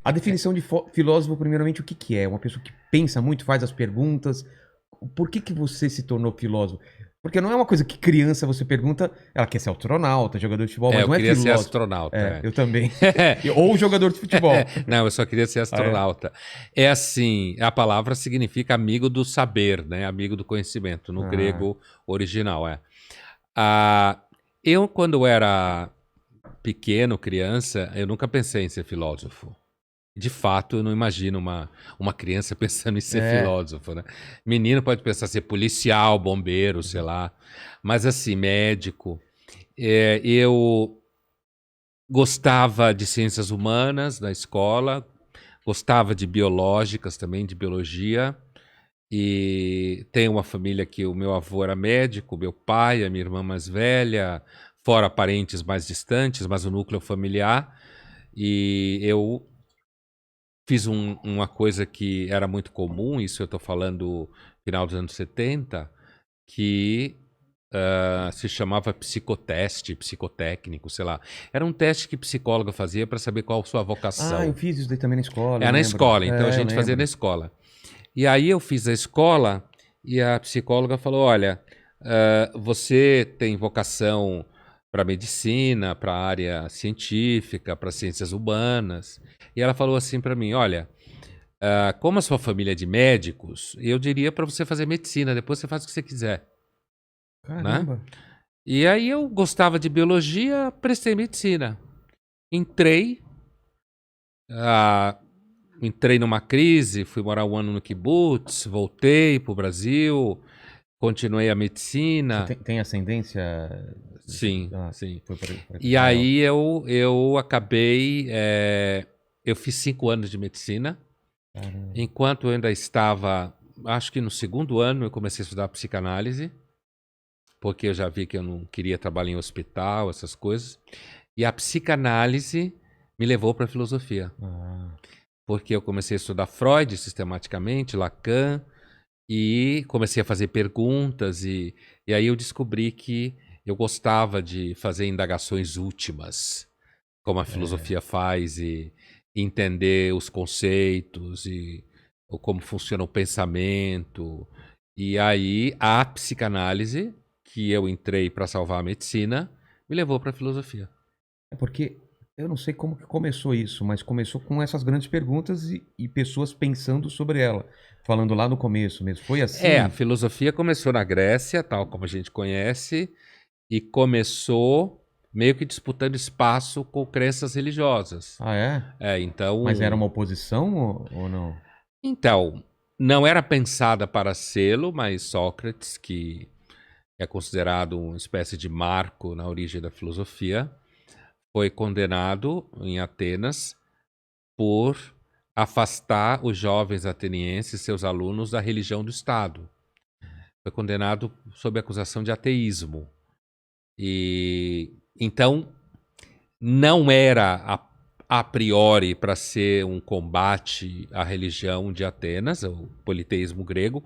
A definição de filósofo, primeiramente, o que que é? Uma pessoa que pensa muito, faz as perguntas. Por que que você se tornou filósofo? Porque não é uma coisa que criança você pergunta, ela quer ser astronauta, jogador de futebol, mas Eu não é queria ser filósofo. astronauta. Eu também. Ou jogador de futebol. Não, eu só queria ser Ah, é? astronauta. É assim, a palavra significa amigo do saber, né? Amigo do conhecimento, no Ah, grego original, Ah, eu, quando era pequeno, criança, eu nunca pensei em ser filósofo. De fato, eu não imagino uma criança pensando em ser é. filósofo, né? Menino pode pensar ser policial, bombeiro, sei lá. Mas assim, médico. Eu gostava de ciências humanas na escola, gostava de biológicas também, de biologia. E tenho uma família que o meu avô era médico, meu pai, a minha irmã mais velha, fora parentes mais distantes, mas o núcleo familiar. E eu fiz uma coisa que era muito comum, isso eu estou falando final dos anos 70, que se chamava psicoteste, psicotécnico, sei lá. Era um teste que psicólogo fazia para saber qual a sua Ah, eu vocação. fiz isso daí também na escola, eu É na lembro. escola, então a Eu gente fazia na lembro. escola. E aí eu fiz a escola e a psicóloga falou: olha, você tem vocação para medicina, para a área científica, para ciências humanas. E ela falou assim para mim: olha, como a sua família é de médicos, eu diria para você fazer medicina, depois você faz o que você quiser, né? Caramba. E aí eu gostava de biologia, prestei medicina. Entrei, ah, entrei numa crise, fui morar um ano no kibbutz, voltei para o Brasil, continuei a Você medicina. tem ascendência? Sim, Ah, sim. foi para E Israel. aí eu acabei. Eu fiz 5 anos de medicina. Caramba. Enquanto eu ainda estava, acho que no segundo ano, eu comecei a estudar psicanálise, porque eu já vi que eu não queria trabalhar em hospital, essas coisas. E a psicanálise me levou para a filosofia, Ah, porque eu comecei a estudar Freud sistematicamente, Lacan, e comecei a fazer perguntas, e aí eu descobri que eu gostava de fazer indagações últimas, como a é. filosofia faz, e entender os conceitos, e ou como funciona o pensamento. E aí a psicanálise, que eu entrei para salvar a medicina, me levou para a filosofia. É porque eu não sei como que começou isso, mas começou com essas grandes perguntas e pessoas pensando sobre ela. Falando lá no começo mesmo. Foi A assim? filosofia começou na Grécia, tal como a gente conhece, e começou meio que disputando espaço com crenças religiosas. Ah, é? É, Mas era então, uma oposição ou não? então, não era pensada para sê-lo, mas Sócrates, que é considerado uma espécie de marco na origem da filosofia, foi condenado em Atenas por afastar os jovens atenienses, seus alunos, da religião do Estado. Foi condenado sob acusação de ateísmo. E então não era a priori para ser um combate à religião de Atenas, o politeísmo grego,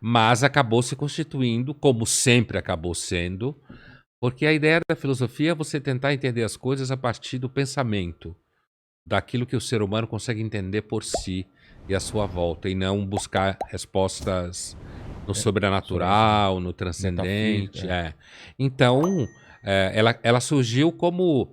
mas acabou se constituindo, como sempre acabou sendo, porque a ideia da filosofia é você tentar entender as coisas a partir do pensamento, daquilo que o ser humano consegue entender por si e à sua volta, e não buscar respostas no Sobre sobrenatural, no metafísica. transcendente. Então, ela surgiu como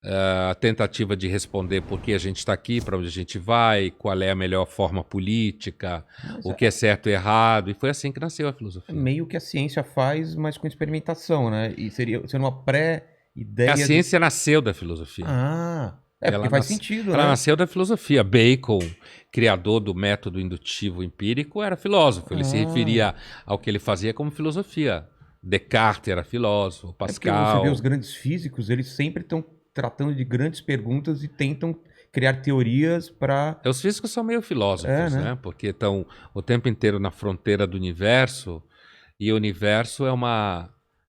a tentativa de responder por que a gente está aqui, para onde a gente vai, qual é a melhor forma política, Mas o que é certo e errado, e foi assim que nasceu a é filosofia. meio que a ciência faz, mas com experimentação, né? E seria uma A pré-ideia de. ciência nasceu da filosofia. Ah, é porque Ela, faz nas... sentido, Ela né? nasceu da filosofia. Bacon, criador do método indutivo empírico, era filósofo. Ele se Ah, referia ao que ele fazia como filosofia. Descartes era filósofo, é porque você vê os Pascal. grandes físicos, eles sempre estão tratando de grandes perguntas e tentam criar teorias para. Os físicos são meio É, filósofos, né? né? Porque estão o tempo inteiro na fronteira do universo, e o universo é uma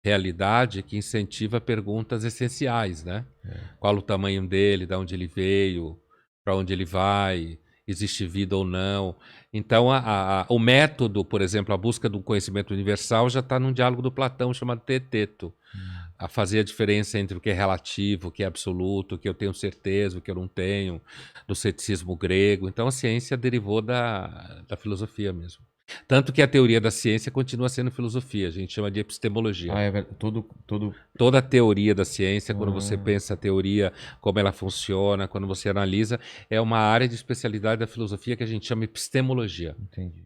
realidade que incentiva perguntas essenciais, né? Qual o tamanho dele, de onde ele veio, para onde ele vai, existe vida ou não. Então, o método, por exemplo, a busca do conhecimento universal já está num diálogo do Platão chamado Teeteto. a fazer a diferença entre o que é relativo, o que é absoluto, o que eu tenho certeza, o que eu não tenho, do ceticismo grego. Então a ciência derivou da filosofia mesmo. Tanto que a teoria da ciência continua sendo filosofia, a gente chama de epistemologia. Ah, é verdade. Toda a teoria da ciência, quando você Ah. pensa a teoria, como ela funciona, quando você analisa, é uma área de especialidade da filosofia que a gente chama epistemologia. Entendi.